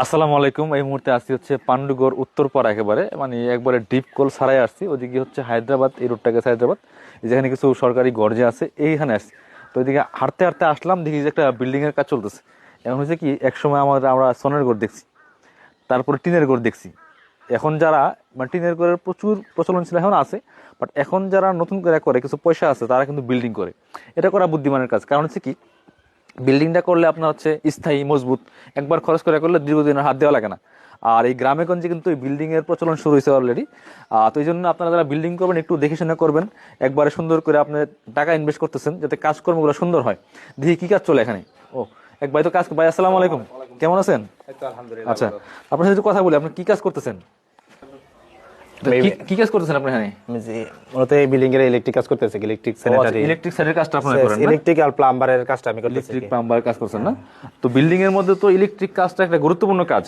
আসসালামু আলাইকুম। এই মুহূর্তে আসছি হচ্ছে পান্ডুগড় উত্তরপাড়া, একেবারে মানে একবারে ডিপ কোল ছাড়াই আসছি। ওদিকে হচ্ছে হায়দ্রাবাদ, এই রোডটা গেছে হায়দ্রাবাদ, যেখানে কিছু সরকারি গর্জে আছে, এইখানে আসছি। তো ওইদিকে হাঁটতে হাঁটতে আসলাম, দেখি যে একটা বিল্ডিং এর কাজ চলতেছে। এখন হচ্ছে কি, একসময় আমরা সনের ঘর দেখছি, তারপরে টিনের ঘর দেখছি। এখন যারা মানে টিনের ঘরের প্রচুর প্রচলন ছিল, এখন আছে, বাট এখন যারা নতুন করে করে কিছু পয়সা আছে, তারা কিন্তু বিল্ডিং করে। এটা করা বুদ্ধিমানের কাজ। কারণ হচ্ছে কি, বিল্ডিংটা করলে আপনার হচ্ছে স্থায়ী, মজবুত, একবার খরচ করে করলে দীর্ঘদিনের হাত দেওয়া লাগে না। আর এই গ্রামে গঞ্জে কিন্তু এই বিল্ডিং এর প্রচলন শুরু হয়েছে অলরেডি। তো এই জন্য আপনারা যারা বিল্ডিং করবেন একটু দেখে শুনে করবেন, একবারে সুন্দর করে আপনি টাকা ইনভেস্ট করতেছেন যাতে কাজকর্মগুলো সুন্দর হয়। দেখি কি কাজ চলে এখানে। ও, এক ভাই তো কাজ, ভাই আসসালামু আলাইকুম, কেমন আছেন? আচ্ছা, আপনার সাথে একটু কথা বলি, আপনি কি কাজ করতেছেন? কি কাজ করতেছেন আপনি এখানে? মূলত এই বিল্ডিং এর ইলেকট্রিক কাজ করতেছে, ইলেকট্রিক স্যানিটারি, ইলেকট্রিক সাইডের কাজটা আপনারা করেন না? ইলেকট্রিক্যাল প্লাম্বারের কাজটা আমি করতেছি। ইলেকট্রিক প্লাম্বার কাজ করছেন না? তো বিল্ডিং এর মধ্যে তো ইলেকট্রিক কাজটা একটা গুরুত্বপূর্ণ কাজ,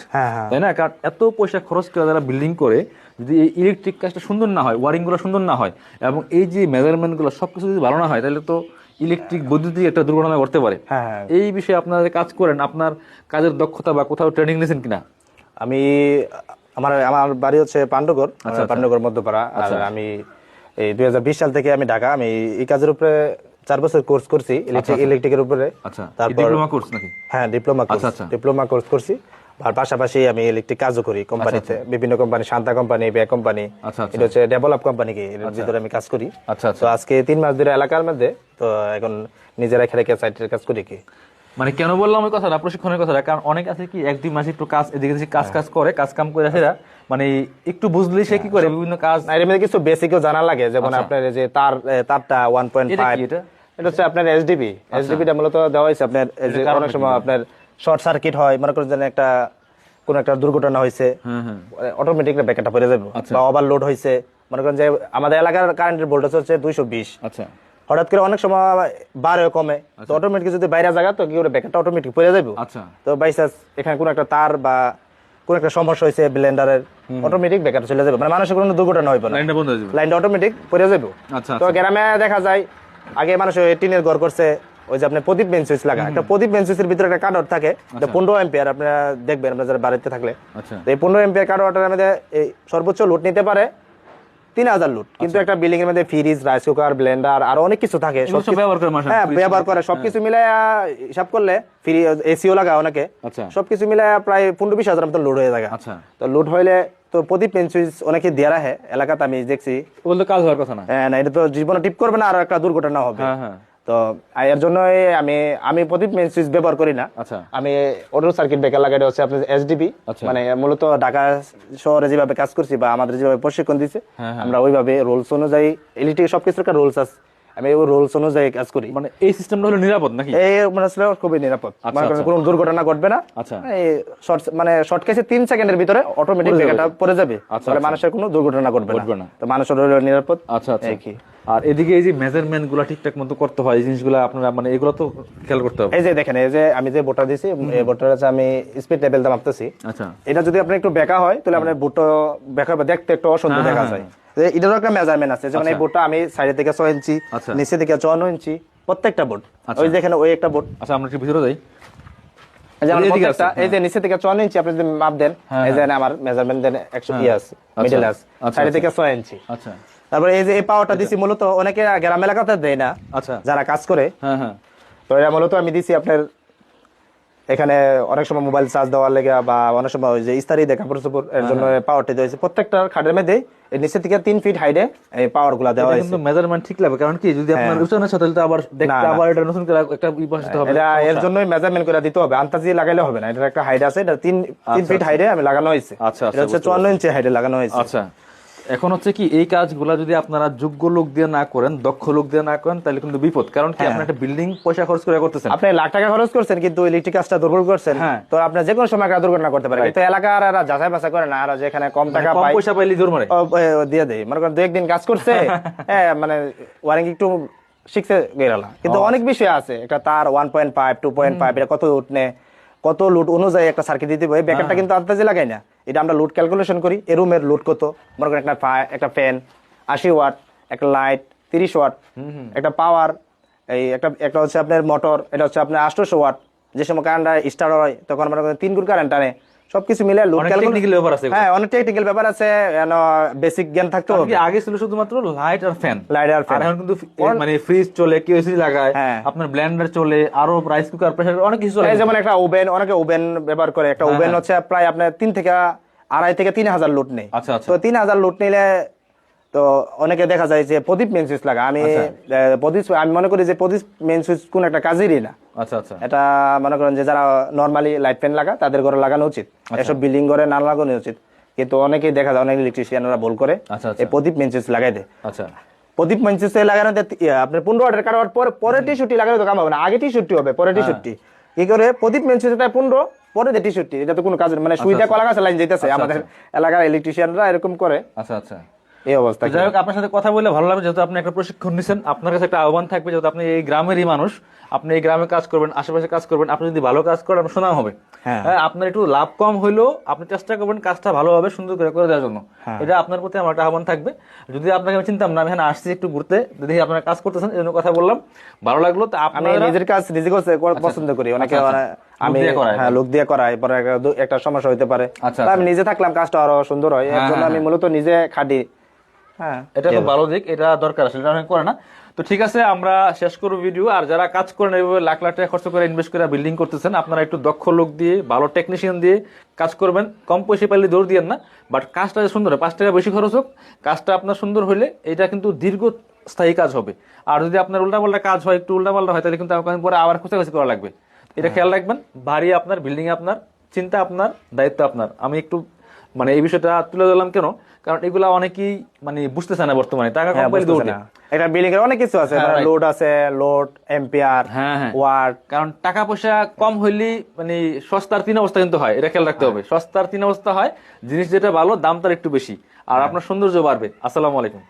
তাই না? কারণ এত পয়সা খরচ করে যারা বিল্ডিং করে, যদি এই ইলেকট্রিক কাজটা সুন্দর না হয়, ওয়ারিং গুলো সুন্দর না হয়, এবং এই যে মেজারমেন্ট গুলো সবকিছু যদি ভালো না হয়, তাহলে তো ইলেকট্রিক বৈদ্যুতিক একটা দুর্ঘটনা ঘটতে পারে। এই বিষয়ে আপনারা কাজ করেন, আপনার কাজের দক্ষতা বা কোথাও ট্রেনিং নিয়েছেন কিনা? আমি আমার আমার বাড়ি হচ্ছে পান্ডুগড়, পান্ডুগড় মধ্যপাড়া। আর আমি এই 2020 সাল থেকে আমি ঢাকা, আমি এই কাজের উপরে 4 বছর কোর্স করছি ইলেকট্রিকের উপরে। তারপর ডিপ্লোমা কোর্স নাকি? হ্যাঁ, ডিপ্লোমা কোর্স করছি। আর পাশাপাশি আমি ইলেকট্রিক কাজও করি কোম্পানিতে, বিভিন্ন কোম্পানি, শান্তা কোম্পানি, বে কোম্পানি, এটা হচ্ছে ডেভেলপ কোম্পানি, কি এর ভিতরে আমি কাজ করি। তো আজকে 3 মাস ধরে এলাকার মধ্যে, তো এখন নিজেরা খেলে সাইটের কাজ করি। কি মানে কেন বললাম ওই কথাটা, প্রশিক্ষণের কথাটা, কারণ অনেক আছে কি 1-2 মাস একটু কাজ এদিকে কাজ করে, কাজ কাম করে সেটা মানে একটু বুঝলে সে কি করে বিভিন্ন কাজ। এর মধ্যে কিছু বেসিকও জানা লাগে, যেমন আপনার যে তারটা 1.5, এটা হচ্ছে আপনার এসডিবিটা মূলত দেওয়া হয়েছে আপনার, যে অনেক সময় আপনার শর্ট সার্কিট হয়, মনে করেন যেন কোন একটা দুর্ঘটনা হয়েছে, অটোমেটিক ব্যাকআপটা পড়ে যাবে, বা ওভারলোড হয়েছে, মনে করেন যে আমাদের এলাকার কারেন্টের ভোল্টেজ হচ্ছে 220, হঠাৎ করে অনেক সময় বাড়ে কমে, তো অটোমেটিক যদি বাইরে জায়গা, তো কি করে ব্যাকআপটা অটোমেটিক পড়ে যাবে। তো বাই চান্স এখানে কোন একটা তার বা কোন একটা সমস্যা হয়েছে ব্লেন্ডারের, অটোমেটিক ব্যাকআপ চলে যাবে, মানে মানুষের কোনো দুর্ঘটনা হইবে না, লাইনটা অটোমেটিক পড়ে যাবে। তো গ্রামে দেখা যায় আগে মানুষ টিনের ঘর করছে, ওই যে আপনার প্রদীপ মেইন সুইচ লাগা, একটা প্রদীপ মেইন সুইচের ভিতরে একটা কাটআউট থাকে, 15 অ্যাম্পিয়ার, আপনারা দেখবেন আপনারা যারা বাড়িতে থাকলে। তো এই 15 অ্যাম্পিয়ার কাটআউটের মধ্যে এই সর্বোচ্চ লোড নিতে পারে 3000 লোড। কিন্তু একটা বিল্ডিং এর মধ্যে ফ্রিজ, রাইস কুকার, ব্লেন্ডার আর অনেক কিছু থাকে, ব্যবহার করে সবকিছু মিলে হিসাব করলে, ফ্রি এসিও লাগা অনেকে, সবকিছু মিলে প্রায় 15-20 হাজার মতো লোড হয়ে যায়। তো লোড হইলে তো প্রদীপ মেইন সুইচ অনেকে দিয়ে রাখে এলাকাতে, আমি দেখছি, বলতে কাজ হওয়ার কথা না। হ্যাঁ, না, এটা তো জীবনে টিপ করবে না, আর একটা দুর্ঘটনা হবে। তো এর জন্য আমি প্রদীপ মেইন সুইচ ব্যবহার করি না, আমি অটো সার্কিট ব্রেকার লাগাই, হচ্ছে আপনার এসডিবি। মানে মূলত ঢাকা শহরে যেভাবে কাজ করছি বা আমাদের যেভাবে প্রশিক্ষণ দিচ্ছে, আমরা ওইভাবে রুলস অনুযায়ী, ইলেকট্রিক সবকিছু একটা রুলস আছে, আমি ওই রুলস অনুযায়ী কাজ করি। মানে এই সিস্টেমটা হলো নিরাপদ নাকি? এই মানে আসলে খুবই নিরাপদ, কোনো দুর্ঘটনা ঘটবে না। এই শর্ট কেসে 3 সেকেন্ডের ভিতরে অটোমেটিক ব্রেকারটা পড়ে যাবে, তাহলে মানুষের কোনো দুর্ঘটনা ঘটবে না, তো মানুষের নিরাপদ। আর এদিকে এই যে মেজারমেন্ট গুলো ঠিকঠাক মতো করতে হয়, এই জিনিসগুলো আপনারা মানে এগুলো তো খেয়াল করতে হবে। এই যে দেখেন, এই যে আমি যে বোটটা দিছি, এই বোটটার আছে আমি স্পিড লেভেলটা মাপতেছি। এটা যদি আপনি একটু বেঁকা হয়, তাহলে আপনার বোটটা বেঁকা দেখতে একটু অসুন্দর দেখা যায়। এটারও একটা মেজারমেন্ট আছে, যেমন এই বোটটা আমি সাইডে থেকে 6 ইঞ্চি, নিচে থেকে 54 ইঞ্চি, প্রত্যেকটা বোট। ওই দেখেন, ওই একটা বোট। আচ্ছা, আমরা একটু ভিতরে যাই। এই যে নিচে থেকে 54 ইঞ্চি আপনি যদি মাপ দেন, এই যে আমার মেজারমেন্ট দেন 100 আছে, মিডল আছে, সাইডে থেকে 6 ইঞ্চি। তারপরে এই যে এই পাওয়ারটা দিছি, মূলত অনেকে গ্রাম এলাকাতে দেয় না, যারা কাজ করে। তো এটা মূলত আমি দিছি আপনার এখানে অনেক সময় মোবাইল চার্জ দেওয়ার লেগে, বা অনেক সময় ওই যে ইস্তারি দেখা কাপড় চোপড়, এর জন্য পাওয়ারটা দিয়েছে প্রত্যেকটা খাটের মধ্যে। এই নিচে থেকে 3 ফিট হাইটে এই পাওয়ার গুলা দেওয়া হয়েছে। কিন্তু মেজারমেন্ট ঠিক লাগবে, কারণ কি যদি আপনার উচ্চারণের সাথে তো আবার দেখতে আবার এটা নতুন করে একটা বসাতে হবে, এটা এর জন্যই মেজারমেন্ট করে দিতে হবে, আন্তাজি লাগাইলে হবে না। এটা একটা হাইট আছে, এটা 3 ফিট হাইটে আমি লাগানো হয়েছে। এটা হচ্ছে 54 ইঞ্চি হাইটে লাগানো হয়েছে। আচ্ছা, এখন হচ্ছে কি, এই কাজগুলা যদি আপনারা যোগ্য লোক দিয়ে না করেন, দক্ষ লোক দিয়ে না করেন, তাহলে কিন্তু বিপদ। কারণ কি, আপনি একটা বিল্ডিং পয়সা খরচ করে করতেছেন, আপনি লাখ টাকা খরচ করছেন, কিন্তু ইলেকট্রিক কাজটা দুর্বল করছেন, তো আপনি যে কোনো সময় একটা দুর্ঘটনা করতে পারে। কিন্তু এলাকার এরা যাচাই বাছাই করে না, আর যেখানে কম টাকা পায়, পয়সা পাইলে জোর মারে দিয়ে দেয়। মনে করেন 2-1 দিন কাজ করছে, মানে ওয়ারিং একটু শিখছে গেরালা, কিন্তু অনেক বিষয় আছে। একটা তার 1.5, 2.5, এটা কত উঠনে, কত লুট অনুযায়ী একটা সার্কিট দিতে হবে। ব্যাকআপটা কিন্তু আন্দাজে লাগাই না, এটা আমরা লোড ক্যালকুলেশন করি। এই রুমের লোড কত, মনে করেন একটা ফ্যান 80 ওয়াট, একটা লাইট 30 ওয়াট, একটা পাওয়ার, এই একটা হচ্ছে আপনার মোটর, এটা হচ্ছে আপনার 800 ওয়াট। যে সময় কারেন্ট স্টার্ট হয়, তখন মনে করেন 3 গুণ কারেন্ট টানে, সবকিছু মিলে লোড অনেক টেকনিক্যাল ব্যাপার আছে হ্যাঁ অনেক টেকনিক্যাল ব্যাপার আছে, বেসিক জ্ঞান থাকতে হবে। আগে ছিল শুধুমাত্র লাইট আর ফ্যান, লাইট আর ফ্যান, এখন কিন্তু মানে ফ্রিজ চলে, কিউএসি লাগায়, হ্যাঁ। আপনার ব্লেন্ডার চলে, আরো রাইস কুকার, প্রেসার, অনেক কিছু চলে। এই যেমন একটা ওভেন, অনেকে ওভেন ব্যবহার করে, একটা ওভেন হচ্ছে প্রায় আপনার 2,500 থেকে 3,000 লোড নেই। আচ্ছা আচ্ছা। তো 3,000 লোড নিলে তো অনেকে দেখা যায় যে প্রদীপ মেন সুইচ লাগা, আমি আমি মনে করি যে প্রদীপ মেন সুইচ কোন একটা কাজেরই না। আচ্ছা আচ্ছা। এটা মনে করেন যে যারা নরমালি লাইট ফ্যান লাগা তাদের ঘরে লাগানো উচিত, এসব বিল্ডিং ঘরে না লাগানো উচিত। কিন্তু অনেকেই দেখা যায়, অনেক ইলেকট্রিশিয়ানরা ভুল করে আচ্ছা আচ্ছা। এই প্রদীপ মেন সুইচ লাগাই দেয়। আচ্ছা। প্রদীপ মেন সুইচ লাগানোতে আপনার 15 ওয়াটের কাটার পরে টি-60 লাগালে তো কাম হবে না, আগে টি-60 হবে পরে টি-60। কি করে প্রদীপ মেন সুইচে 15 পরে যে টি-60, এটা তো কোনো কাজের মানে সুইচটা কলা গাছে লাইন যাইতেছে। আমাদের এলাকার ইলেকট্রিশিয়ানরা এরকম করে। আচ্ছা আচ্ছা। এই অবস্থা। যাই হোক, আপনার সাথে কথা বলে ভালো লাগবে, যেহেতু আপনি একটা প্রশিক্ষণ নিছেন। আপনার কাছে একটা আহ্বান থাকবে, যেহেতু আপনি এই গ্রামেরই মানুষ, আপনি এই গ্রামে কাজ করবেন, আশেপাশে কাজ করবেন, আপনি যদি ভালো কাজ করেন সুনাম হবে। হ্যাঁ। আপনার একটু লাভ কম হইলেও আপনি চেষ্টা করবেন কাজটা ভালোভাবে সুন্দর করে দেওয়ার জন্য। এটা আপনার প্রতি আমার একটা আহ্বান থাকবে। যদি আপনাকে আমি চিন্তাম না, আমি এখানে আসছি একটু ঘুরতে, যদি আপনারা কাজ করতেছেন এই জন্য কথা বললাম, ভালো লাগলো। তা আমি নিজের কাজ নিজে পছন্দ করি, অনেকে আমি হ্যাঁ লোক দিয়ে করাই, পরে একটা সমস্যা হইতে পারে, আমি নিজে থাকলাম কাজটা আরো সুন্দর হয়, এর জন্য আমি মূলত নিজে খাটি। হ্যাঁ, এটা খুব ভালো দিক, এটা দরকার আসলে, এটা অনেক করে না। তো ঠিক আছে, আমরা শেষ করব ভিডিও। আর যারা কাজ করেন এইভাবে লাখ লাখ টাকা খরচ করে ইনভেস্ট করে বিল্ডিং করতেছেন, আপনারা একটু দক্ষ লোক দিয়ে, ভালো টেকনিশিয়ান দিয়ে কাজ করবেন। কম পয়সা পাইলে দৌড় দিয়েন না, বাট কাজটা সুন্দর হয়, 5 টাকা বেশি খরচ হোক, কাজটা আপনার সুন্দর হইলে এটা কিন্তু দীর্ঘস্থায়ী কাজ হবে। আর যদি আপনার উল্টাপাল্টা কাজ হয়, একটু উল্টাপাল্টা হয়, তাহলে কিন্তু আপনার পরে আবার খোঁচাখুচি করা লাগবে। এটা খেয়াল রাখবেন। বাড়ি আপনার, বিল্ডিং আপনার, চিন্তা আপনার, দায়িত্ব আপনার। আমি একটু মানে এই বিষয়টা তুলে ধরলাম কেন, কারণ এগুলা অনেকেই মানে বুঝতেছে না বর্তমানে, টাকা কম পাইলে দৌড় দেয়। এটা বিল্ডিং এর অনেক কিছু আছে, লোড আছে, লোড, এম্পিয়ার, ওয়াট। কারণ টাকা পয়সা কম হইলেই মানে সস্তার 3 অবস্থা কিন্তু হয়, এটা খেয়াল রাখতে হবে। সস্তার 3 অবস্থা হয়, জিনিস যেটা ভালো দাম তার একটু বেশি, আর আপনার সৌন্দর্য বাড়বে। আসসালামু আলাইকুম।